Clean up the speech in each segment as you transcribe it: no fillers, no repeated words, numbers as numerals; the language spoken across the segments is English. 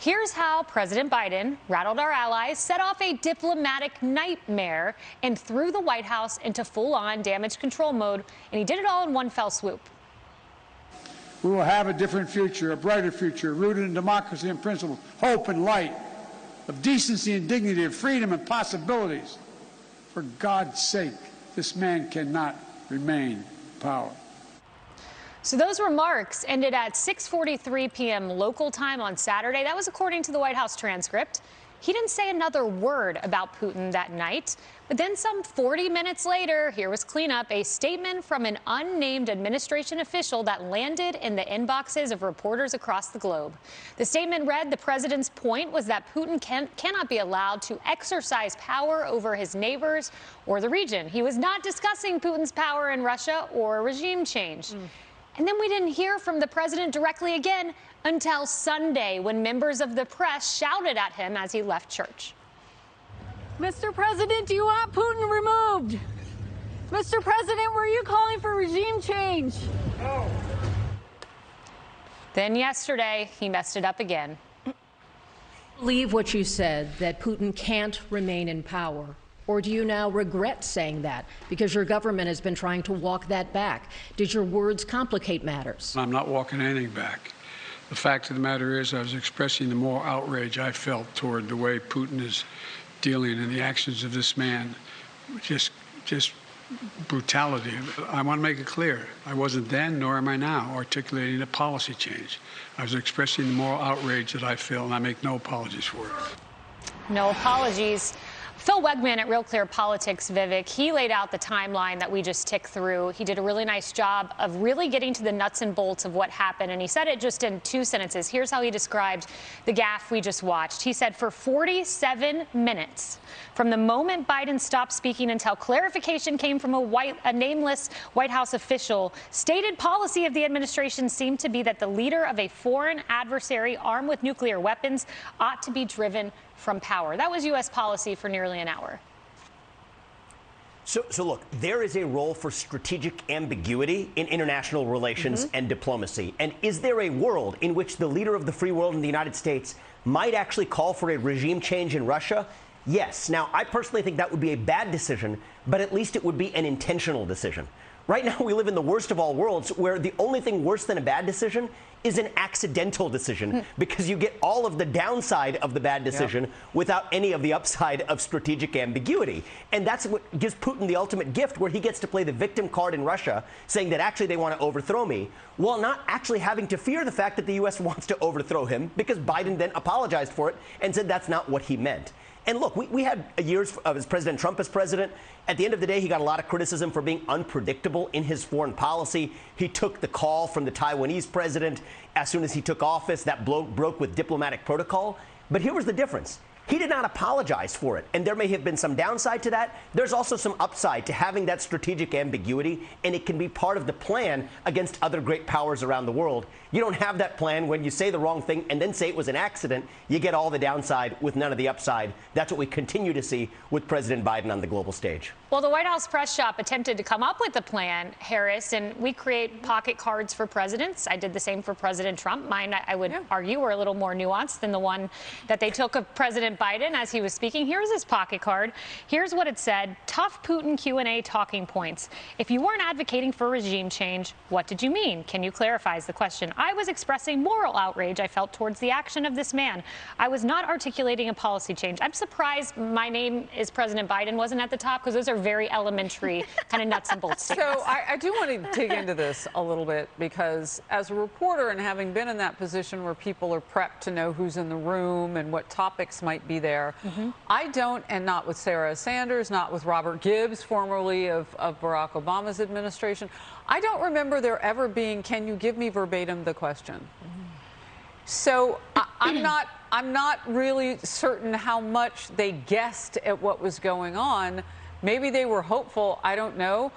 Here's how President Biden rattled our allies, set off a diplomatic nightmare, and threw the White House into full-on damage control mode, and he did it all in one fell swoop. We will have a different future, a brighter future, rooted in democracy and principles, hope and light, of decency and dignity, of freedom and possibilities. For God's sake, this man cannot remain in power. So those remarks ended at 6:43 p.m. local time on Saturday. That was according to the White House transcript. He didn't say another word about Putin that night. But then some 40 minutes later, here was cleanup, a statement from an unnamed administration official that landed in the inboxes of reporters across the globe. The statement read, the president's point was that Putin cannot be allowed to exercise power over his neighbors or the region. He was not discussing Putin's power in Russia or regime change. And then we didn't hear from the president directly again until Sunday, when members of the press shouted at him as he left church. Mr. President, do you want Putin removed? Mr. President, were you calling for regime change? No. Then yesterday, he messed it up again. Believe what you said, that Putin can't remain in power? Or do you now regret saying that because your government has been trying to walk that back? Did your words complicate matters? I'm not walking anything back. The fact of the matter is I was expressing the moral outrage I felt toward the way Putin is dealing in the actions of this man. Just brutality. I want to make it clear. I wasn't then, nor am I now, articulating a policy change. I was expressing the moral outrage that I feel, and I make no apologies for it. No apologies. Phil Wegman at Real Clear Politics, Vivek, he laid out the timeline that we just ticked through. He did a really nice job of really getting to the nuts and bolts of what happened, and he said it just in 2 sentences. Here's how he described the gaffe we just watched. He said, for 47 minutes, from the moment Biden stopped speaking until clarification came from a nameless White House official, stated policy of the administration seemed to be that the leader of a foreign adversary armed with nuclear weapons ought to be driven from power. That was U.S. policy for nearly an hour. So look, there is a role for strategic ambiguity in international relations and diplomacy. And is there a world in which the leader of the free world in the United States might actually call for a regime change in Russia? Yes. Now, I personally think that would be a bad decision, but at least it would be an intentional decision. Right now, we live in the worst of all worlds, where the only thing worse than a bad decision is an accidental decision, because you get all of the downside of the bad decision without any of the upside of strategic ambiguity. And that's what gives Putin the ultimate gift, where he gets to play the victim card in Russia, saying that actually they want to overthrow me, while not actually having to fear the fact that the U.S. wants to overthrow him, because Biden then apologized for it and said that's not what he meant. And look, we had years of President Trump as president. At the end of the day, he got a lot of criticism for being unpredictable in his foreign policy. He took the call from the Taiwanese president as soon as he took office. That broke with diplomatic protocol. But here was the difference. He did not apologize for it, and there may have been some downside to that. There's also some upside to having that strategic ambiguity, and it can be part of the plan against other great powers around the world. You don't have that plan when you say the wrong thing and then say it was an accident. You get all the downside with none of the upside. That's what we continue to see with President Biden on the global stage. Well, the White House press shop attempted to come up with a plan, Harris, and we create pocket cards for presidents. I did the same for President Trump. Mine, I would argue, were a little more nuanced than the one that they took of President Biden as he was speaking. Here's his pocket card. Here's what it said. Tough Putin Q&A talking points. If you weren't advocating for regime change, what did you mean? Can you clarify is the question. I was expressing moral outrage I felt towards the action of this man. I was not articulating a policy change. I'm surprised my name is President Biden wasn't at the top, because those are very elementary kind of nuts and bolts statements. So I do want to dig into this a little bit, because as a reporter and having been in that position where people are prepped to know who's in the room and what topics might be there, I don't, and not with Sarah Sanders, not with Robert Gibbs, formerly of Barack Obama's administration, I don't remember there ever being, can you give me verbatim the question? So I'm not really certain how much they guessed at what was going on. Maybe they were hopeful, I don't know.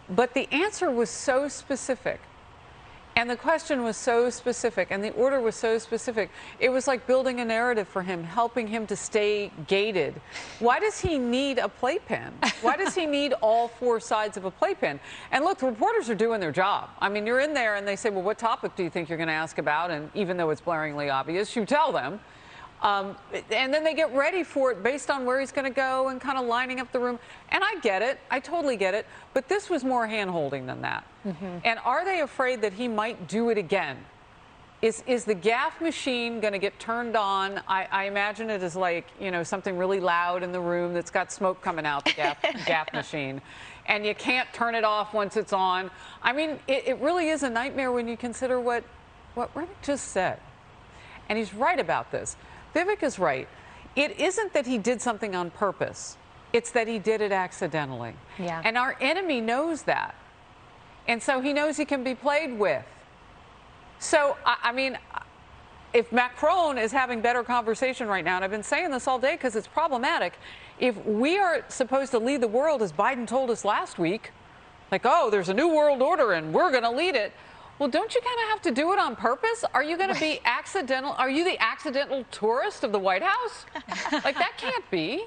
But the answer was so specific. And the question was so specific, and the order was so specific. It was like building a narrative for him, helping him to stay gated. Why does he need a playpen? Why does he need all four sides of a playpen? And look, the reporters are doing their job. I mean, you're in there and they say, well, what topic do you think you're going to ask about? And even though it's blaringly obvious, you tell them. And then they get ready for it based on where he's going to go and kind of lining up the room. And I get it. I totally get it. But this was more hand-holding than that. And are they afraid that he might do it again? Is the gaff machine going to get turned on? I imagine it is like, you know, something really loud in the room that's got smoke coming out the gaff machine. And you can't turn it off once it's on. I mean, it really is a nightmare when you consider what Remick just said. And he's right about this. Vivek is right. It isn't that he did something on purpose. It's that he did it accidentally. Yeah. And our enemy knows that. And so he knows he can be played with. So, I mean, if Macron is having better conversation right now, and I've been saying this all day because it's problematic, if we are supposed to lead the world, as Biden told us last week, like, oh, there's a new world order and we're going to lead it. Well, don't you kind of have to do it on purpose? Are you going to be accidental? Are you the accidental tourist of the White House? Like, that can't be.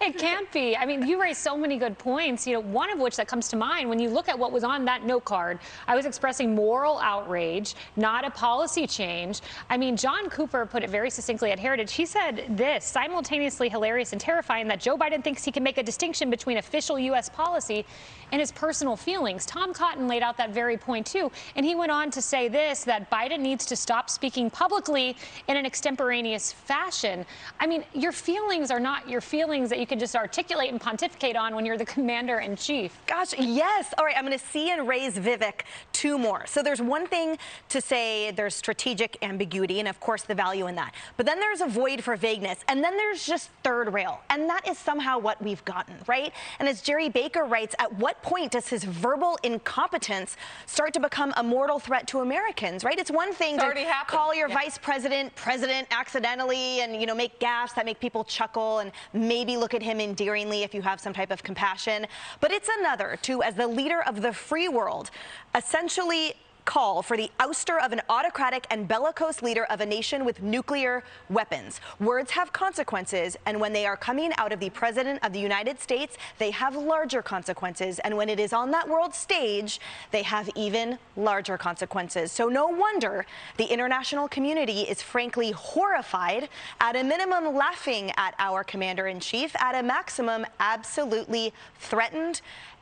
It can't be. I mean, you raised so many good points, you know, one of which that comes to mind when you look at what was on that note card. I was expressing moral outrage, not a policy change. I mean, John Cooper put it very succinctly at Heritage. He said this, simultaneously hilarious and terrifying, that Joe Biden thinks he can make a distinction between official U.S. policy and his personal feelings. Tom Cotton laid out that very point, too. And he went on to say this, that Biden needs to stop speaking publicly in an extemporaneous fashion. I mean, your feelings are not your feelings that you can just articulate and pontificate on when you're the commander-in-chief. Gosh, yes. All right, I'm going to see and raise Vivek two more. So there's one thing to say there's strategic ambiguity and, of course, the value in that. But then there's a void for vagueness. And then there's just third rail. And that is somehow what we've gotten, right? And as Jerry Baker writes, at what point does his verbal incompetence start to become a mortal threat to Americans, right? It's one thing to call your vice president accidentally and, you know, make gaffes that make people chuckle and maybe look at him endearingly if you have some type of compassion. But it's another to, as the leader of the free world, essentially call for the ouster of an autocratic and bellicose leader of a nation with nuclear weapons. Words have consequences, and when they are coming out of the President of the United States, they have larger consequences. And when it is on that world stage, they have even larger consequences. So no wonder the international community is frankly horrified, at a minimum laughing at our commander-in-chief, at a maximum absolutely threatened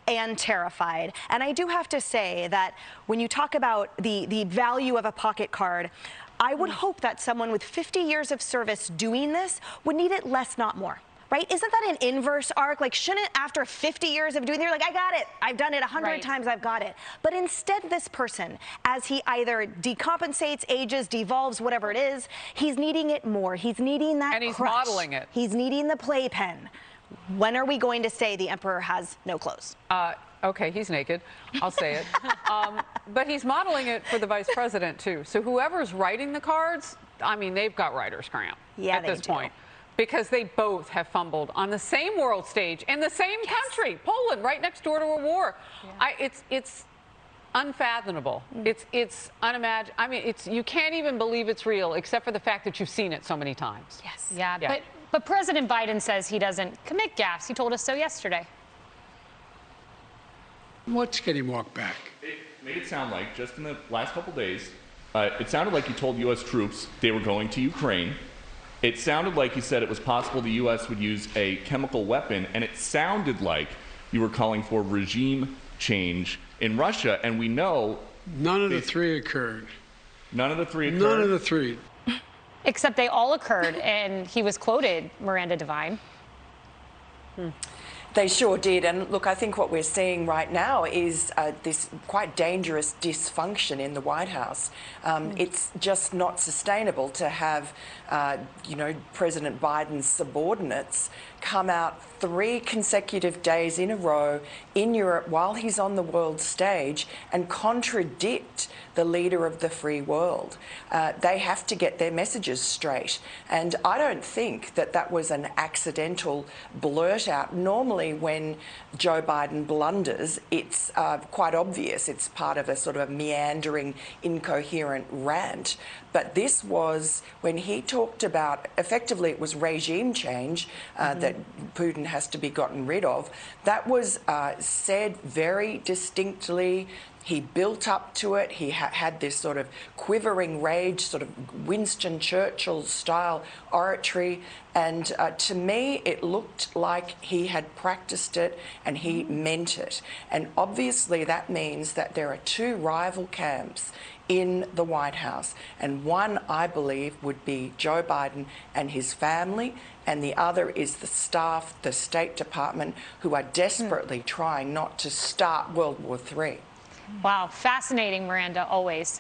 and terrified. And I do have to say that when you talk about the value of a pocket card, I would hope that someone with 50 years of service doing this would need it less, not more. Right? Isn't that an inverse arc? Like, shouldn't after 50 years of doing it, you're like, I got it. I've done it 100 times. I've got it. But instead, this person, as he either decompensates, ages, devolves, whatever it is, he's needing it more. He's needing that And he's crutch. modeling it. He's needing the playpen. When are we going to say the emperor has no clothes? Okay, he's naked. I'll say it. But he's modeling it for the vice president, too. So whoever's writing the cards, I mean, they've got writer's cramp at this point. Because they both have fumbled on the same world stage in the same country, Poland, right next door to a war. Yeah. It's unfathomable. It's unimaginable. I mean, you can't even believe it's real, except for the fact that you've seen it so many times. Yes. Yeah. But President Biden says he doesn't commit gaffes. He told us so yesterday. Let's get him walk back. It made it sound like, just in the last couple days, it sounded like he told U.S. troops they were going to Ukraine. It sounded like he said it was possible the U.S. would use a chemical weapon, and it sounded like you were calling for regime change in Russia, and we know... None of the three occurred. None of the three occurred? None of the three. Except they all occurred, and he was quoted, Miranda Devine. They sure did. And look, I think what we're seeing right now is this quite dangerous dysfunction in the White House. It's just not sustainable to have, President Biden's subordinates come out 3 consecutive days in a row in Europe while he's on the world stage and contradict the leader of the free world. They have to get their messages straight. And I don't think that was an accidental blurt out. Normally when Joe Biden blunders, it's quite obvious. It's part of a sort of a meandering, incoherent rant. But this was when he talked about, effectively it was regime change that Putin has to be gotten rid of. That was said very distinctly, He built up to it. He had this sort of quivering rage, sort of Winston Churchill style oratory. And to me, it looked like he had practiced it and he meant it. And obviously that means that there are two rival camps in the White House. And one, I believe, would be Joe Biden and his family, and the other is the staff, the State Department, who are desperately trying not to start World War III. Wow, fascinating, Miranda, always.